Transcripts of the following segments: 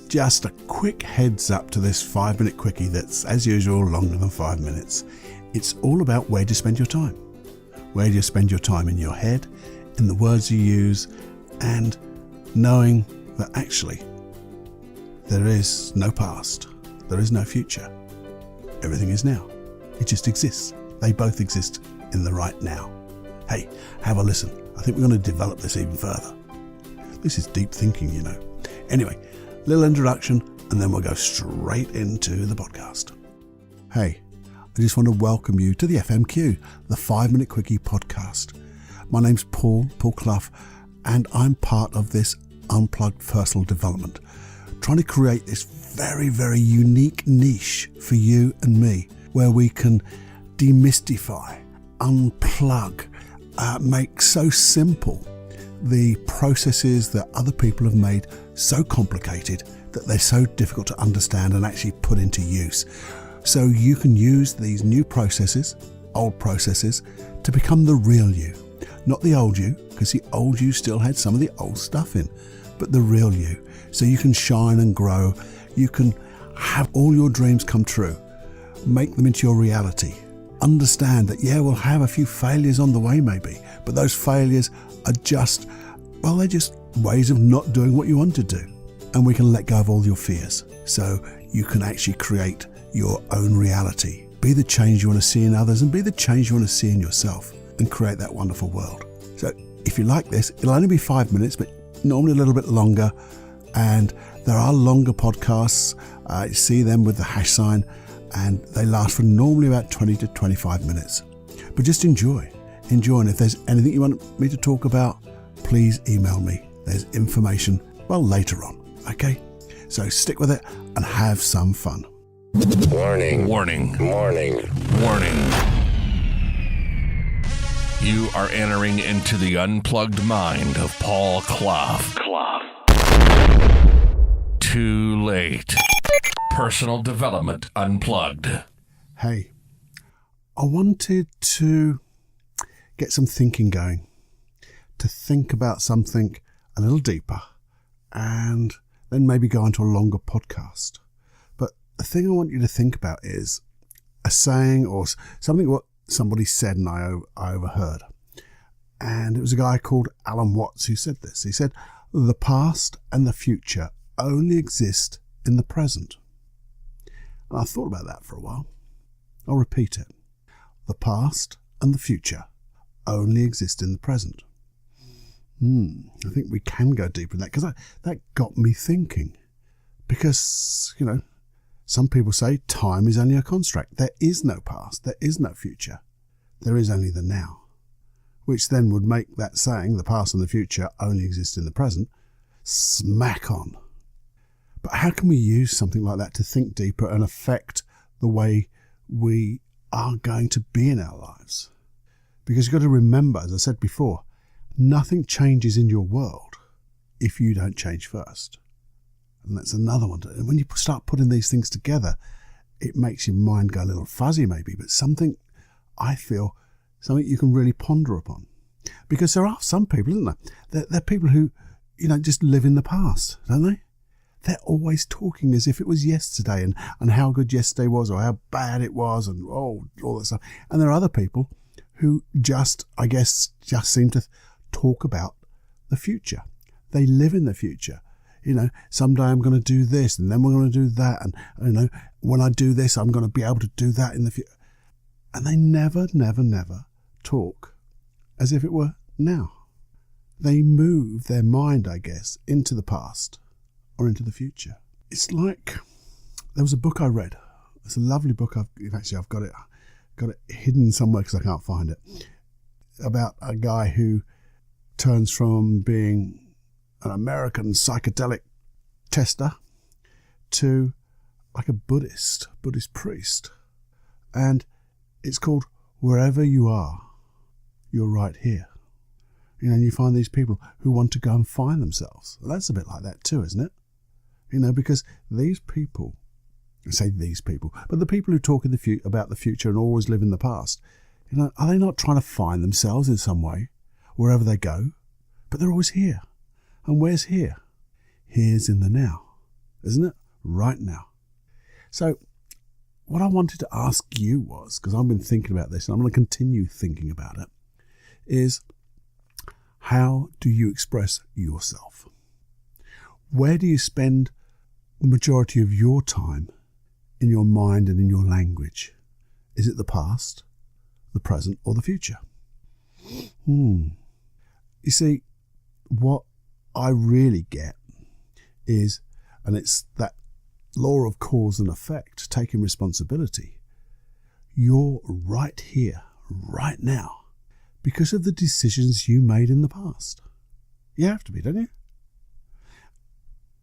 Just a quick heads up to this 5-minute quickie that's, as usual, longer than 5 minutes. It's all about where do you spend your time. Where do you spend your time in your head, in the words you use, and knowing that actually there is no past, there is no future. Everything is now. It just exists. They both exist in the right now. Hey, have a listen. I think we're going to develop this even further. This is deep thinking, you know. Anyway, little introduction, and then we'll go straight into the podcast. Hey, I just want to welcome you to the FMQ, the 5-Minute Quickie podcast. My name's Paul Clough, and I'm part of this unplugged personal development, trying to create this very, very unique niche for you and me, where we can demystify, unplug, make so simple the processes that other people have made so complicated that they're so difficult to understand and actually put into use. So you can use these new processes, old processes, to become the real you. Not the old you, because the old you still had some of the old stuff in, but the real you. So you can shine and grow. You can have all your dreams come true. Make them into your reality. Understand that, we'll have a few failures on the way maybe, but those failures are just, they're just ways of not doing what you want to do. And we can let go of all your fears. So you can actually create your own reality. Be the change you want to see in others and be the change you want to see in yourself and create that wonderful world. So if you like this, it'll only be 5 minutes, but normally a little bit longer. And there are longer podcasts. You see them with the hash sign, and they last for normally about 20 to 25 minutes. But just enjoy. And if there's anything you want me to talk about, please email me. There's information, later on. Okay? So stick with it and have some fun. Warning. You are entering into the unplugged mind of Paul Clough. Too late. Personal Development Unplugged. Hey, I wanted to get some thinking going, to think about something a little deeper, and then maybe go into a longer podcast. But the thing I want you to think about is a saying or something what somebody said and I overheard. And it was a guy called Alan Watts who said this. He said, "The past and the future only exist in the present." And I thought about that for a while. I'll repeat it. The past and the future only exist in the present. I think we can go deeper in that, because that got me thinking. Because, some people say time is only a construct. There is no past. There is no future. There is only the now. Which then would make that saying, the past and the future only exist in the present, smack on. But how can we use something like that to think deeper and affect the way we are going to be in our lives? Because you've got to remember, as I said before, nothing changes in your world if you don't change first. And that's another one. And when you start putting these things together, it makes your mind go a little fuzzy maybe, but something you can really ponder upon. Because there are some people, isn't there? They're people who, just live in the past, don't they? They're always talking as if it was yesterday and how good yesterday was or how bad it was and all that stuff. And there are other people who just seem to talk about the future. They live in the future. Someday I'm going to do this and then we're going to do that. And, when I do this, I'm going to be able to do that in the future. And they never talk as if it were now. They move their mind, into the past or into the future. It's like, there was a book I read. It's a lovely book. I've got it hidden somewhere because I can't find it. About a guy who turns from being an American psychedelic tester to like a Buddhist priest. And it's called Wherever You Are, You're Right Here. And you find these people who want to go and find themselves. Well, that's a bit like that too, isn't it? Because these people, I say these people, but the people who talk about the future and always live in the past, are they not trying to find themselves in some way, wherever they go? But they're always here. And where's here? Here's in the now. isn't it? Right now. So what I wanted to ask you was, because I've been thinking about this and I'm going to continue thinking about it, is how do you express yourself? Where do you spend the majority of your time in your mind and in your language? Is it the past, the present, or the future? You see, what I really get is, and it's that law of cause and effect, taking responsibility. You're right here, right now, because of the decisions you made in the past. You have to be, don't you?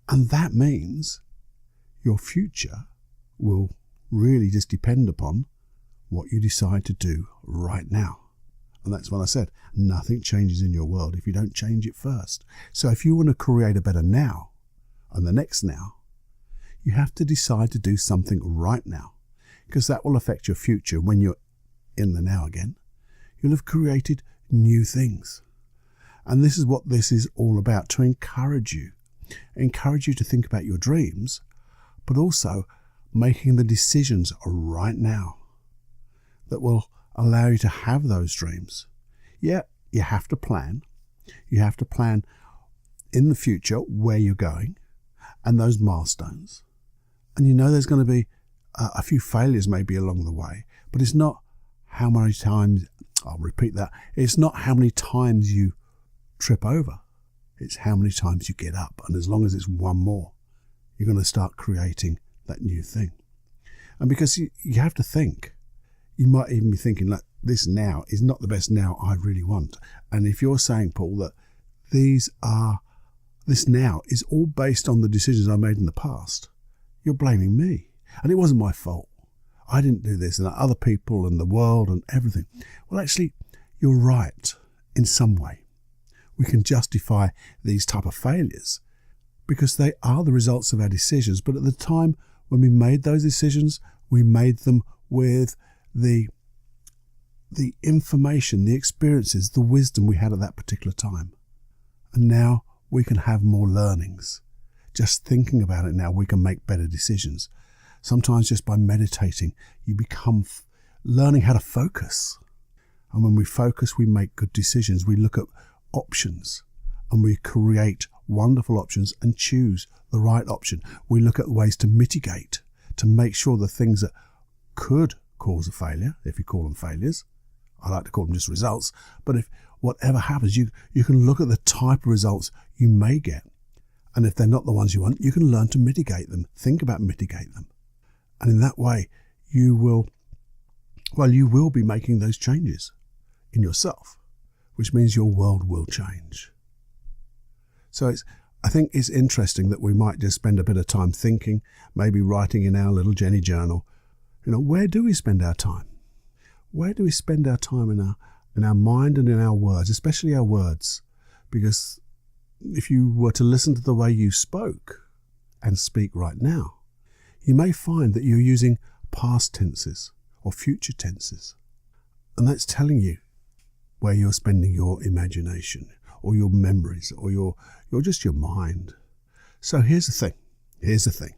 And that means your future will really just depend upon what you decide to do right now. And that's what I said. Nothing changes in your world if you don't change it first. So if you want to create a better now and the next now, you have to decide to do something right now, because that will affect your future. When you're in the now again, you'll have created new things. And this is what this is all about, to encourage you to think about your dreams, but also making the decisions right now that will allow you to have those dreams. Yeah, you have to plan. You have to plan in the future where you're going and those milestones. And you know there's going to be a few failures maybe along the way, but it's not how many times, I'll repeat that, it's not how many times you trip over. It's how many times you get up. And as long as it's one more, you're going to start creating that new thing. And because you have to think, you might even be thinking, like, this now is not the best now I really want. And if you're saying, Paul, that this now is all based on the decisions I made in the past, you're blaming me. And it wasn't my fault. I didn't do this, and other people and the world and everything. Well, actually, you're right in some way. We can justify these type of failures because they are the results of our decisions. But at the time when we made those decisions, we made them with the information, the experiences, the wisdom we had at that particular time. And now we can have more learnings. Just thinking about it now, we can make better decisions. Sometimes just by meditating, you become learning how to focus. And when we focus, we make good decisions. We look at options and we create wonderful options and choose the right option. We look at ways to mitigate, to make sure the things that could cause a failure, if you call them failures, I like to call them just results, but if whatever happens, you can look at the type of results you may get. And if they're not the ones you want, you can learn to mitigate them. Think about mitigate them. And in that way, you will be making those changes in yourself, which means your world will change. So I think it's interesting that we might just spend a bit of time thinking, maybe writing in our little Jenny journal, where do we spend our time? Where do we spend our time in our mind and in our words, especially our words? Because if you were to listen to the way you spoke and speak right now, you may find that you're using past tenses or future tenses. And that's telling you where you're spending your imagination or your memories or your mind. So here's the thing.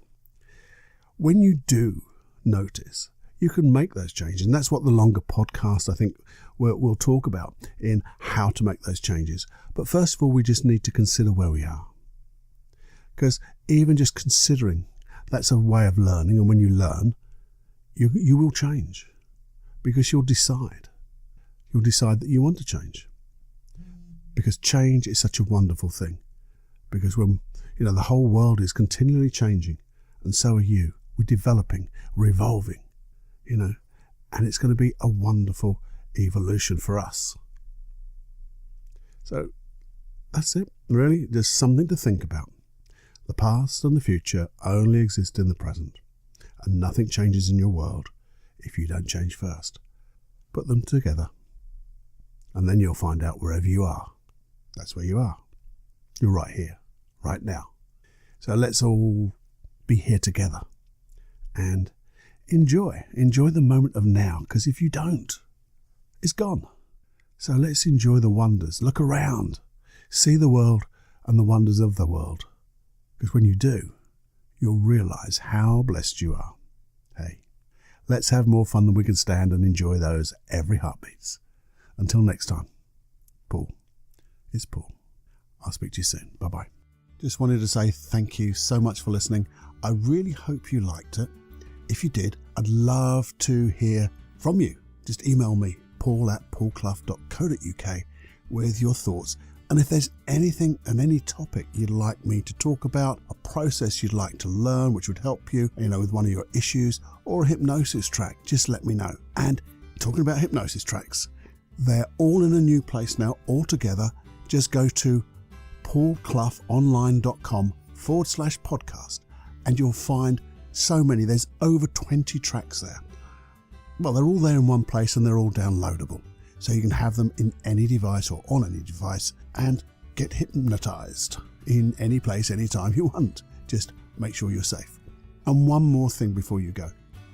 When you do notice, you can make those changes. And that's what the longer podcast, I think, we'll talk about in how to make those changes. But first of all, we just need to consider where we are. Because even just considering, that's a way of learning. And when you learn, you will change. Because you'll decide. You'll decide that you want to change. Because change is such a wonderful thing. Because when, the whole world is continually changing, and so are you. We're developing, we're evolving, and it's going to be a wonderful evolution for us. So that's it, really. Just something to think about. The past and the future only exist in the present, and nothing changes in your world if you don't change first. Put them together, and then you'll find out wherever you are. That's where you are. You're right here, right now. So let's all be here together and enjoy the moment of now, because if you don't, it's gone. So let's enjoy the wonders. Look around, see the world and the wonders of the world, because when you do, you'll realize how blessed you are. Hey, let's have more fun than we can stand and enjoy those every heartbeats. Until next time, Paul. It's Paul. I'll speak to you soon. Bye-bye. Just wanted to say thank you so much for listening. I really hope you liked it. If you did, I'd love to hear from you. Just email me, paul@paulclough.co.uk, with your thoughts. And if there's anything and any topic you'd like me to talk about, a process you'd like to learn which would help you, with one of your issues, or a hypnosis track, just let me know. And talking about hypnosis tracks, they're all in a new place now, all together. Just go to paulcloughonline.com/podcast and you'll find so many. There's over 20 tracks there. Well, they're all there in one place and they're all downloadable. So you can have them in any device or on any device and get hypnotized in any place, anytime you want. Just make sure you're safe. And one more thing before you go.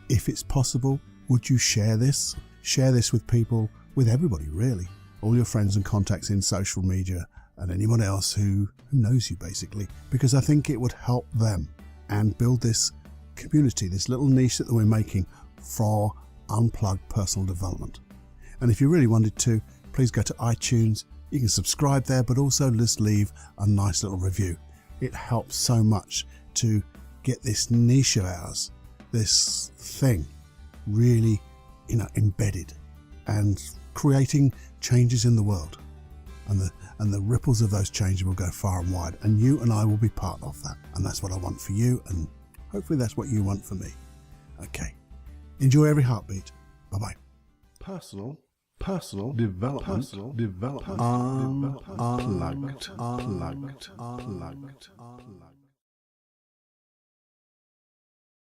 If it's possible, would you share this? Share this with people, with everybody really. All your friends and contacts in social media and anyone else who knows you basically. Because I think it would help them and build this community, this little niche that we're making for unplugged personal development. And if you really wanted to, please go to iTunes. You can subscribe there, but also just leave a nice little review. It helps so much to get this niche of ours, this thing, really, embedded and creating changes in the world. And the ripples of those changes will go far and wide. And you and I will be part of that. And that's what I want for you. And hopefully that's what you want for me. Okay. Enjoy every heartbeat. Bye-bye. Personal development. Unplugged.